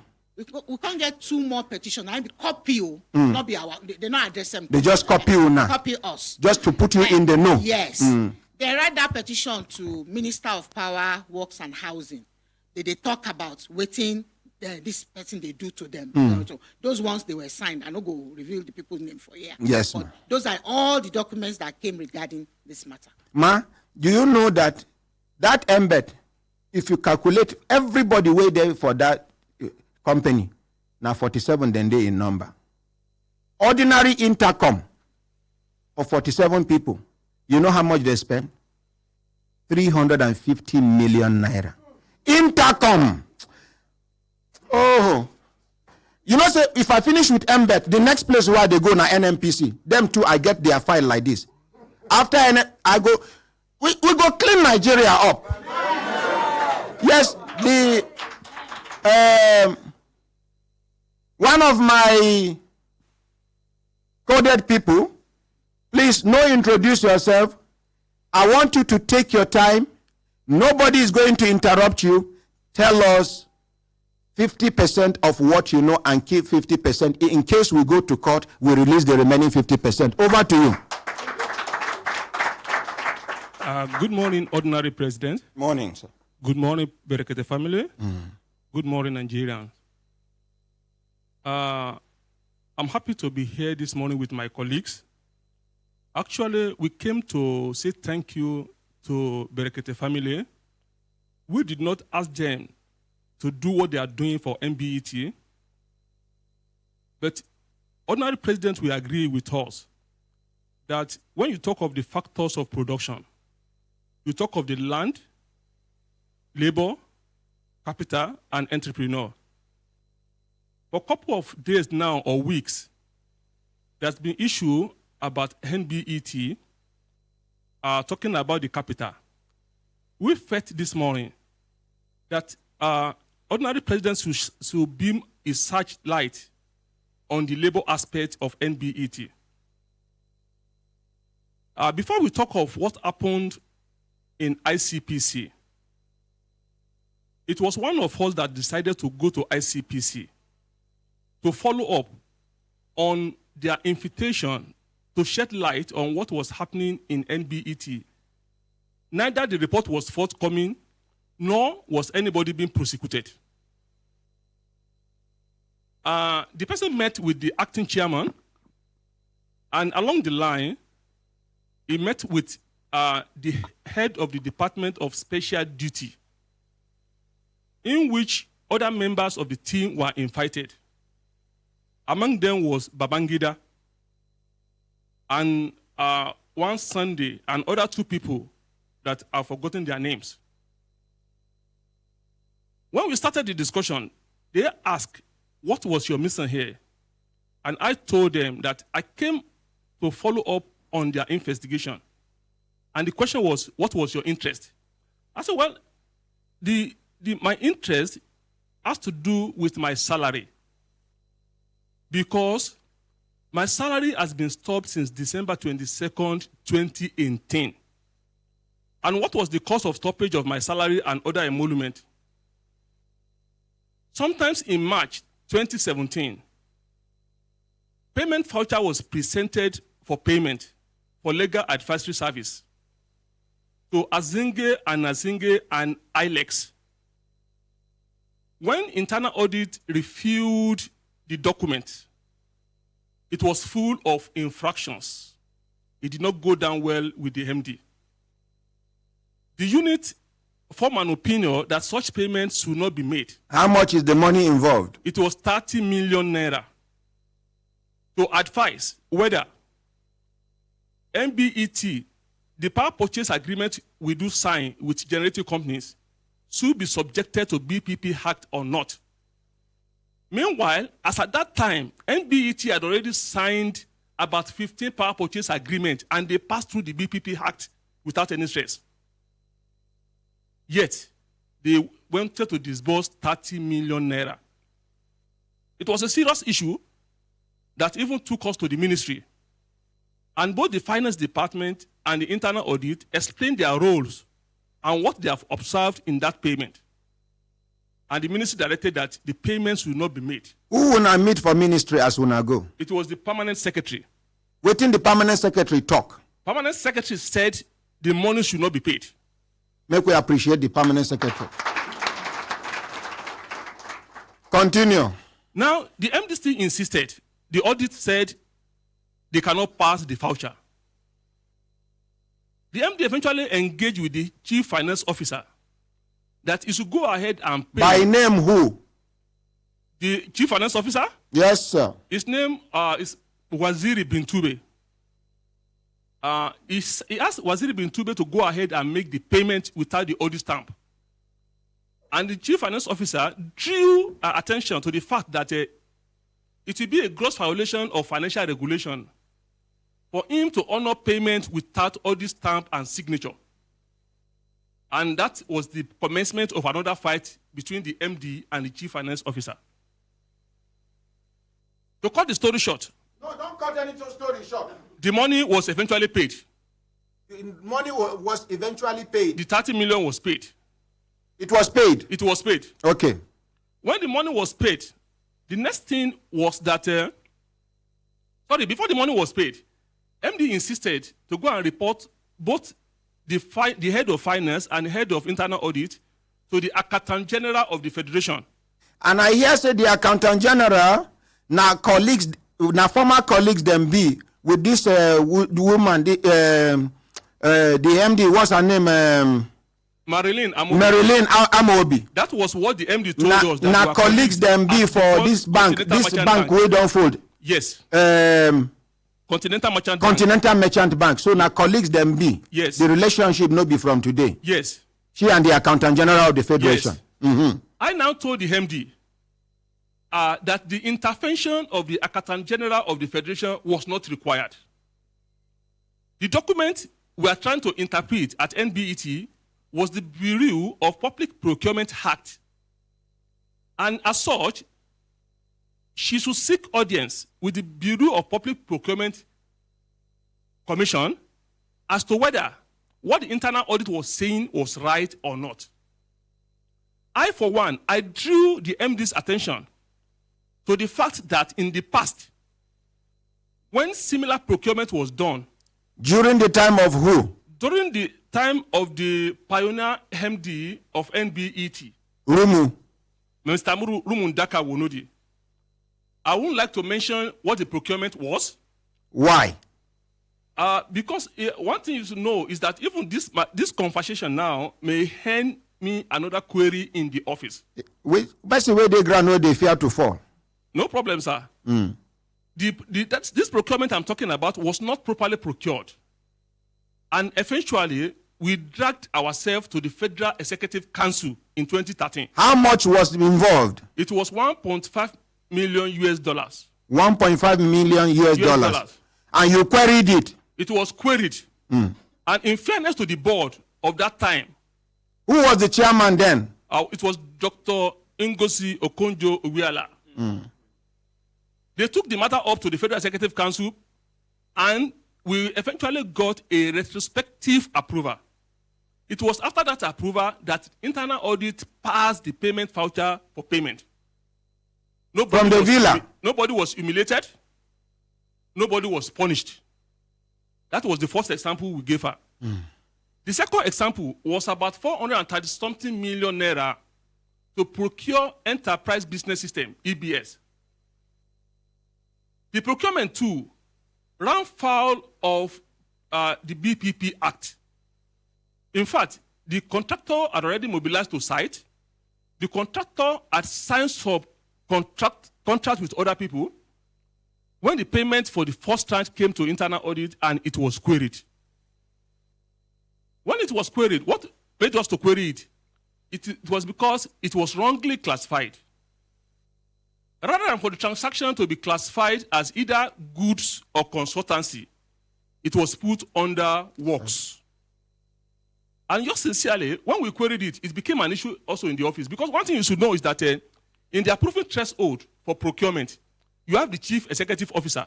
We can't get 2 more petitions. I be copy you, not be our. They not address them. They just copy you now. Copy us. Just to put you in the know. Yes. They write that petition to Minister of Power, Works and Housing. They talk about waiting. This person they do to them. So those ones they were signed. I don't go reveal the people's name for here. Yes, but those are all the documents that came regarding this matter. Ma, do you know that embed, if you calculate everybody way there for that company, Now 47 then they in number. Ordinary intercom of 47 people. You know how much they spend? 350 million naira. Intercom. Oh. You know, say if I finish with MBET, the next place where they go now NMPC. Them too, I get their file like this. After I go, we go clean Nigeria up. Yes, the one of my coded people, please no introduce yourself. I want you to take your time. Nobody is going to interrupt you. Tell us 50% of what you know and keep 50%. In case we go to court, we release the remaining 50%. Over to you. Good morning, Ordinary President. Morning, sir. Good morning, Brekete family. Good morning, Nigerians. I'm happy to be here this morning with my colleagues. Actually, we came to say thank you to Brekete family. We did not ask them to do what they are doing for MBET, but Ordinary President will agree with us that when you talk of the factors of production, you talk of the land, labor, capital, and entrepreneur. For a couple of days now or weeks, there's been issue about NBET talking about the capital. We felt this morning that Ordinary President should beam a searchlight on the labor aspect of NBET. Before we talk of what happened in ICPC, it was one of us that decided to go to ICPC to follow up on their invitation to shed light on what was happening in NBET. Neither the report was forthcoming, nor was anybody being prosecuted. The person met with the acting chairman, and along the line, he met with the head of the Department of Special Duty, in which other members of the team were invited. Among them was Babangida, and one Sunday, and other two people that I've forgotten their names. When we started the discussion, they asked, what was your mission here? And I told them that I came to follow up on their investigation. And the question was, what was your interest? I said, well, my interest has to do with my salary. Because my salary has been stopped since December 22nd, 2018. And what was the cause of stoppage of my salary and other emolument? Sometimes in March 2017, payment voucher was presented for payment for legal advisory service to Azinge and ILEX. When internal audit reviewed the document, it was full of infractions. It did not go down well with the MD. The unit formed an opinion that such payments should not be made. How much is the money involved? It was 30 million naira to advise whether MBET, the power purchase agreement we do sign with generating companies, should be subjected to BPP Act or not. Meanwhile, as at that time, MBET had already signed about 15 power purchase agreements, and they passed through the BPP Act without any stress. Yet, they wanted to disburse 30 million naira. It was a serious issue that even took us to the ministry. And both the finance department and the internal audit explained their roles and what they have observed in that payment. And the ministry directed that the payments will not be made. Who will not meet for ministry as when I go? It was the permanent secretary. Waiting the permanent secretary talk. Permanent secretary said the money should not be paid. Make we appreciate the permanent secretary. Continue. Now, the MD still insisted. The audit said they cannot pass the voucher. The MD eventually engaged with the chief finance officer that he should go ahead and pay. By name who? The chief finance officer, Yes, sir. his name is Waziri Bintube. He asked Waziri Bintube to go ahead and make the payment without the audit stamp. And the chief finance officer drew attention to the fact that it will be a gross violation of financial regulation for him to honor payment without audit stamp and signature. And that was the commencement of another fight between the MD and the chief finance officer. To cut the story short, No, don't cut any story short. the money was eventually paid. The money was eventually paid. The 30 million was paid. It was paid. It was paid. Okay. When the money was paid, the next thing was that, before the money was paid, MD insisted to go and report both the head of finance and the head of internal audit to the Accountant General of the Federation. And I hear say the Accountant General, now colleagues, now former colleagues them be with this woman, the MD, what's her name? Marilyn Amobi. Marilyn Amobi. That was what the MD told us. That Now colleagues them be for this bank we don't fold. Yes. Continental Merchant Bank. Continental Merchant Bank. So now colleagues them be. Yes. The relationship no be from today. Yes. She and the Accountant General of the Federation. Yes. I now told the MD that the intervention of the Accountant General of the Federation was not required. The document we are trying to interpret at NBET was the Bureau of Public Procurement Act. And as such, she should seek audience with the Bureau of Public Procurement Commission as to whether what the internal audit was saying was right or not. I, for one, I drew the MD's attention to the fact that in the past, when similar procurement was done, during the time of who? During the time of the pioneer MD of NBET, Rumu. Mr. Rumu Ndaka Wonodi, I wouldn't like to mention what the procurement was. Why? Because one thing you should know is that even this conversation now may hand me another query in the office. That's the way they grant they fear to fall. No problem, sir. This procurement I'm talking about was not properly procured. And eventually, we dragged ourselves to the Federal Executive Council in 2013. How much was involved? It was $1.5 million US. 1.5 million US dollars. And you queried it? It was queried. And in fairness to the board of that time, who was the chairman then? It was Dr. Ngozi Okonjo-Iweala. They took the matter up to the Federal Executive Council, and we eventually got a retrospective approval. It was after that approval that internal audit passed the payment voucher for payment. From the villa? Nobody was humiliated. Nobody was punished. That was the first example we gave her. The second example was about 430-something million naira to procure Enterprise Business System, EBS. The procurement too ran foul of the BPP Act. In fact, the contractor had already mobilized to site. The contractor had signed some contract with other people. When the payment for the first tranche came to internal audit and it was queried. When it was queried, what made us to query it? It was because it was wrongly classified. Rather than for the transaction to be classified as either goods or consultancy, it was put under works. And just sincerely, when we queried it, it became an issue also in the office. Because one thing you should know is that in the approving threshold for procurement, you have the chief executive officer.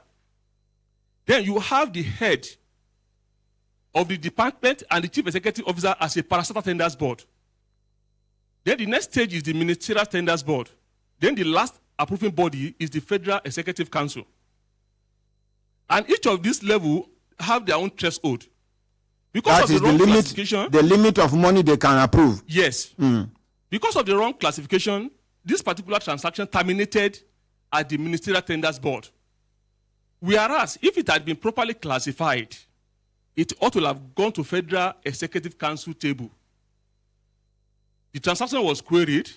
Then you have the head of the department and the chief executive officer as a parastatal tenders board. Then the next stage is the ministerial tenders board. Then the last approving body is the Federal Executive Council. And each of these levels have their own threshold. Because that of the is wrong the classification. The limit of money they can approve. Yes. Because of the wrong classification, this particular transaction terminated at the Ministerial Tenders Board. Whereas, if it had been properly classified, it ought to have gone to Federal Executive Council table. The transaction was queried.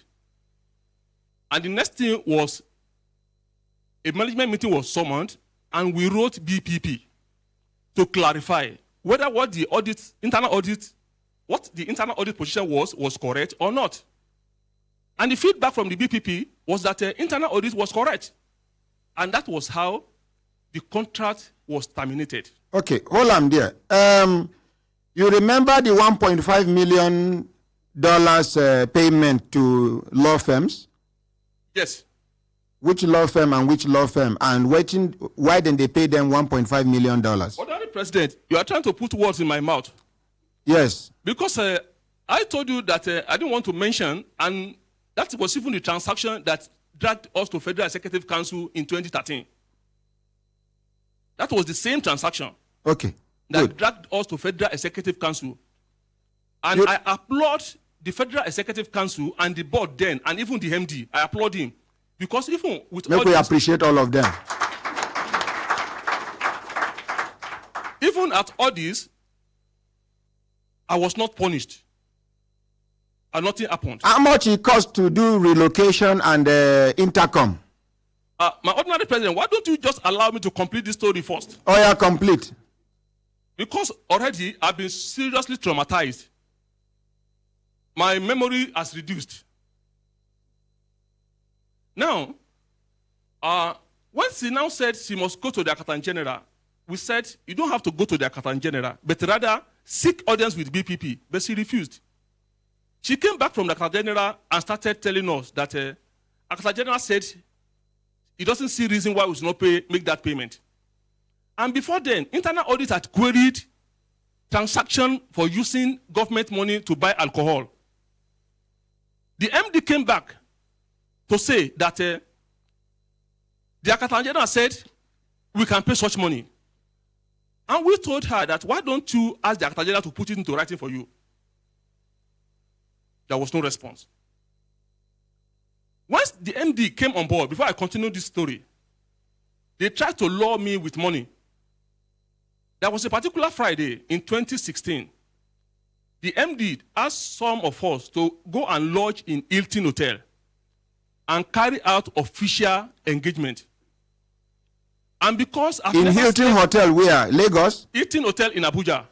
And the next thing was a management meeting was summoned, and we wrote BPP to clarify whether what the internal audit position was correct or not. And the feedback from the BPP was that internal audit was correct. And that was how the contract was terminated. Okay, hold on there. You remember the $1.5 million payment to law firms? Yes. Which law firm and which law firm? And why didn't they pay them $1.5 million? Ordinary President, you are trying to put words in my mouth. Yes. Because I told you that I didn't want to mention, and that was even the transaction that dragged us to Federal Executive Council in 2013. That was the same transaction. Okay. That dragged us to Federal Executive Council. And I applaud the Federal Executive Council and the board then, and even the MD. I applaud him. Because even with all we appreciate all of them. Even at all this, I was not punished. And nothing happened. How much it cost to do relocation and intercom? My ordinary president, why don't you just allow me to complete this story first? Oh, yeah, complete. Because already I've been seriously traumatized. My memory has reduced. Now, when she now said she must go to the Accountant General, we said, you don't have to go to the Accountant General, but rather seek audience with BPP. But she refused. She came back from the Accountant General and started telling us that Accountant General said he doesn't see reason why we should not make that payment. And before then, internal audit had queried transaction for using government money to buy alcohol. The MD came back to say that the Accountant General said we can pay such money. And we told her that why don't you ask the Accountant General to put it into writing for you? There was no response. Once the MD came on board, before I continue this story, they tried to lure me with money. There was a particular Friday in 2016. The MD asked some of us to go and lodge in Hilton Hotel and carry out official engagement. And because in Hilton Hotel, where? Lagos? Hilton Hotel in Abuja.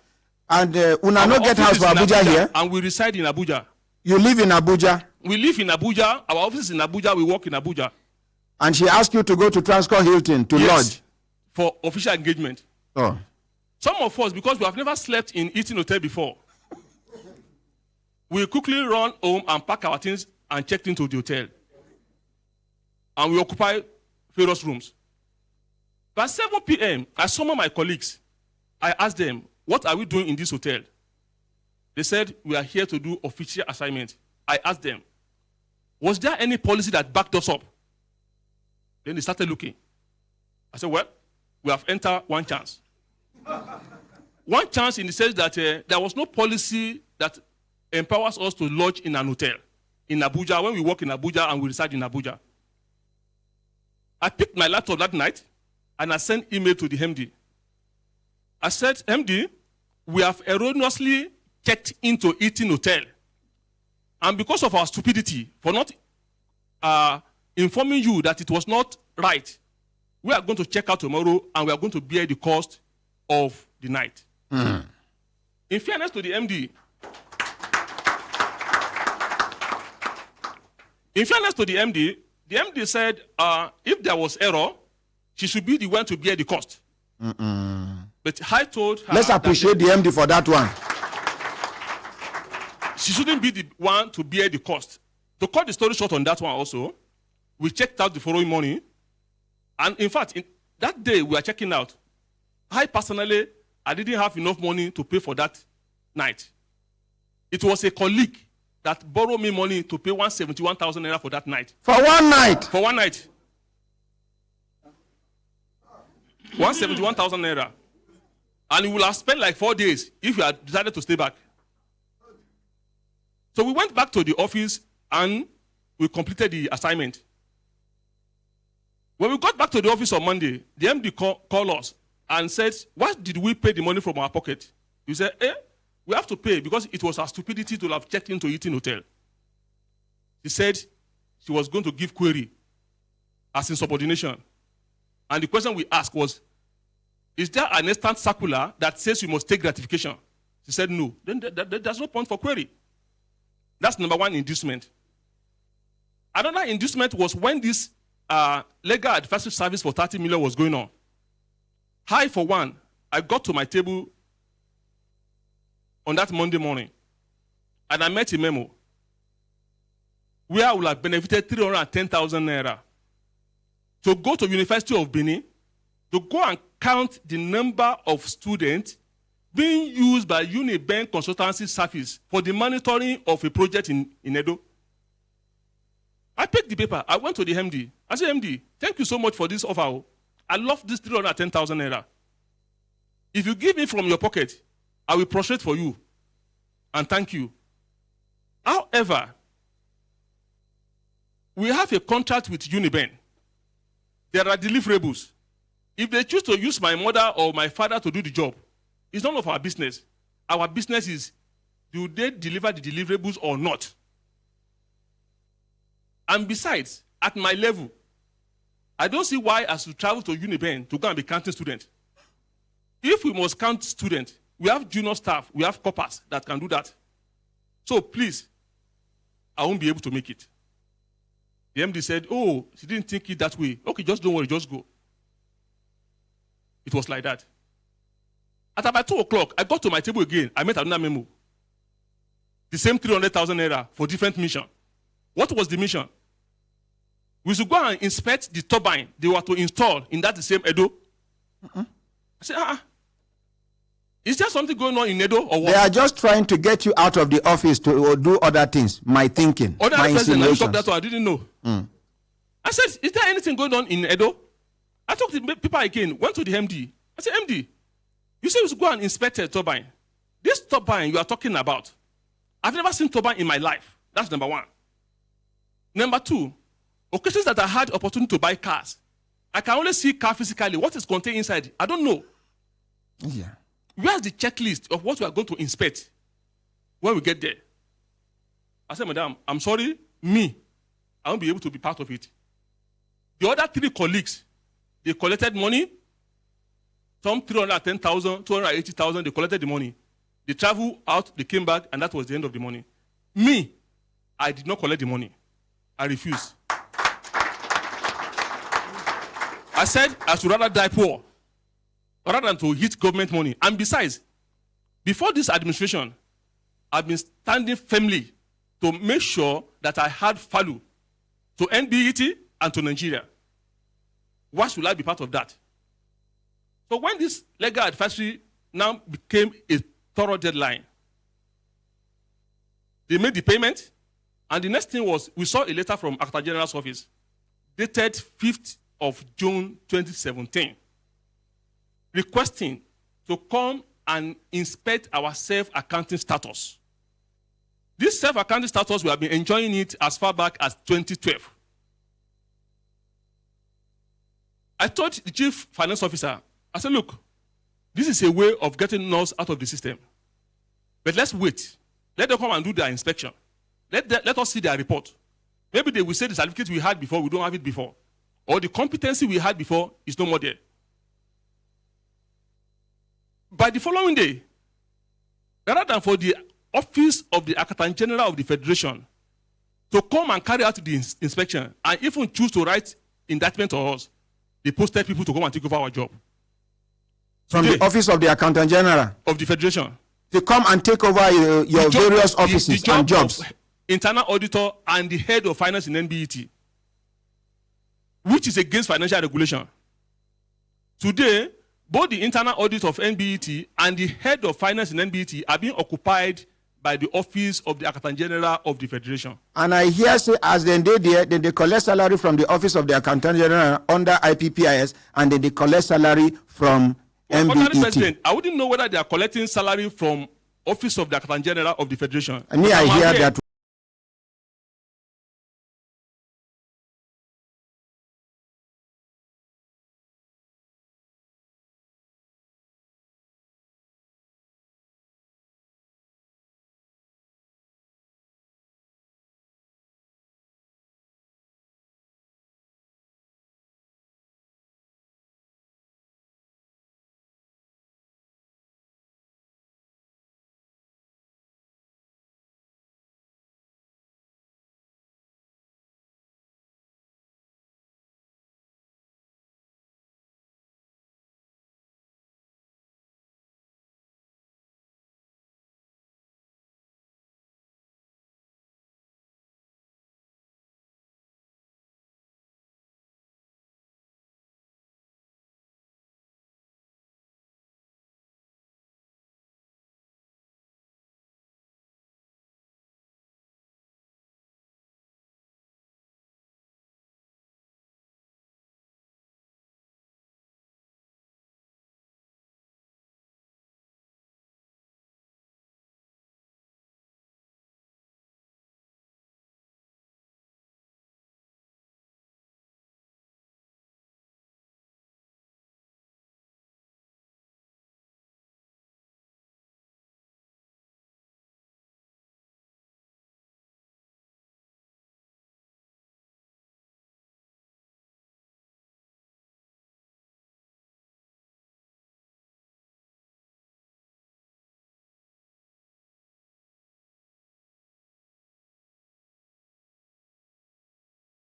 And una no get house for Abuja here? And we reside in Abuja. You live in Abuja? We live in Abuja. Our office is in Abuja. We work in Abuja. And she asked you to go to Transcorp Hilton to lodge? For official engagement. Oh. Some of us, because we have never slept in Hilton Hotel before, we quickly run home and pack our things and checked into the hotel. And we occupy various rooms. By 7 p.m., I summoned my colleagues. I asked them, what are we doing in this hotel? They said, we are here to do official assignment. I asked them, was there any policy that backed us up? Then they started looking. I said, well, we have entered one chance. One chance in the sense that there was no policy that empowers us to lodge in an hotel in Abuja when we work in Abuja and we reside in Abuja. I picked my laptop that night and I sent email to the MD. I said, MD, we have erroneously checked into Hilton Hotel. And because of our stupidity for not informing you that it was not right, we are going to check out tomorrow and we are going to bear the cost of the night. In fairness to the MD, the MD said if there was error, she should be the one to bear the cost. But I told her, let's appreciate the MD for that one. She shouldn't be the one to bear the cost. To cut the story short on that one also, we checked out the following morning. And in fact, that day we were checking out. I personally, I didn't have enough money to pay for that night. It was a colleague that borrowed me money to pay 171,000 naira for that night. For one night? For one night. 171,000 naira. And you will have spent like 4 days if you had decided to stay back. So we went back to the office and we completed the assignment. When we got back to the office on Monday, the MD called us and said, why did we pay the money from our pocket? We said, we have to pay because it was our stupidity to have checked into Hilton Hotel. He said she was going to give query as insubordination. And the question we asked was, is there an instant circular that says you must take gratification? She said no. Then there's no point for query. That's number one inducement. Another inducement was when this legal advisory service for 30 million was going on. I, for one, I got to my table on that Monday morning, and I met a memo where I would have benefited 310,000 naira to go to University of Benin to go and count the number of students being used by Unibank Consultancy Service for the monitoring of a project in Edo. I picked the paper. I went to the MD. I said, MD, thank you so much for this offer. I love this 310,000 naira. If you give me from your pocket, I will prostrate for you and thank you. However, we have a contract with Unibank. There are deliverables. If they choose to use my mother or my father to do the job, it's none of our business. Our business is, do they deliver the deliverables or not? And besides, at my level, I don't see why I should travel to Unibank to go and be counting students. If we must count students, we have junior staff, we have corpers that can do that. So please, I won't be able to make it. The MD said, oh, she didn't think it that way. Okay, just don't worry, just go. It was like that. At about 2 o'clock, I got to my table again. I met another memo. The same 300,000 naira for different mission. What was the mission? We should go and inspect the turbine they were to install in that same Edo. I said, is there something going on in Edo or what? They are just trying to get you out of the office to do other things. My thinking, my insinuations. I didn't know. I said, is there anything going on in Edo? I talked to people again, went to the MD. I said, MD, you said we should go and inspect a turbine. This turbine you are talking about, I've never seen turbine in my life. That's number one. Number two, occasions that I had opportunity to buy cars, I can only see car physically. What is contained inside? I don't know. Yeah. Where's the checklist of what we are going to inspect when we get there? I said, Madam, I'm sorry, I won't be able to be part of it. The other 3 colleagues, they collected money, some 310,000, 280,000, they collected the money. They traveled out, they came back, and that was the end of the money. I did not collect the money. I refused. I said I should rather die poor rather than to hit government money. And besides, before this administration, I've been standing firmly to make sure that I had value to NBET and to Nigeria. Why should I be part of that? So when this legal advisory now became a thorough deadline, they made the payment, and the next thing was we saw a letter from Accountant General's office dated 5th of June 2017 requesting to come and inspect our self-accounting status. This self-accounting status, we have been enjoying it as far back as 2012. I told the chief finance officer, I said, look, this is a way of getting us out of the system. But let's wait. Let them come and do their inspection. Let us see their report. Maybe they will say the certificate we had before, we don't have it before. Or the competency we had before is no more there. By the following day, rather than for the office of the Accountant General of the Federation to come and carry out the inspection and even choose to write indictment to us, they posted people to come and take over our job. From the office of the Accountant General of the Federation. To come and take over your various offices the job and jobs. Of internal auditor and the head of finance in NBET, which is against financial regulation. Today, both the internal audit of NBET and the head of finance in NBET are being occupied by the office of the Accountant General of the Federation. And I hear say as they do there, then they collect salary from the office of the Accountant General under IPPIS, and then they collect salary from NBET. President, I wouldn't know whether they are collecting salary from office of the Accountant General of the Federation. And I hear that.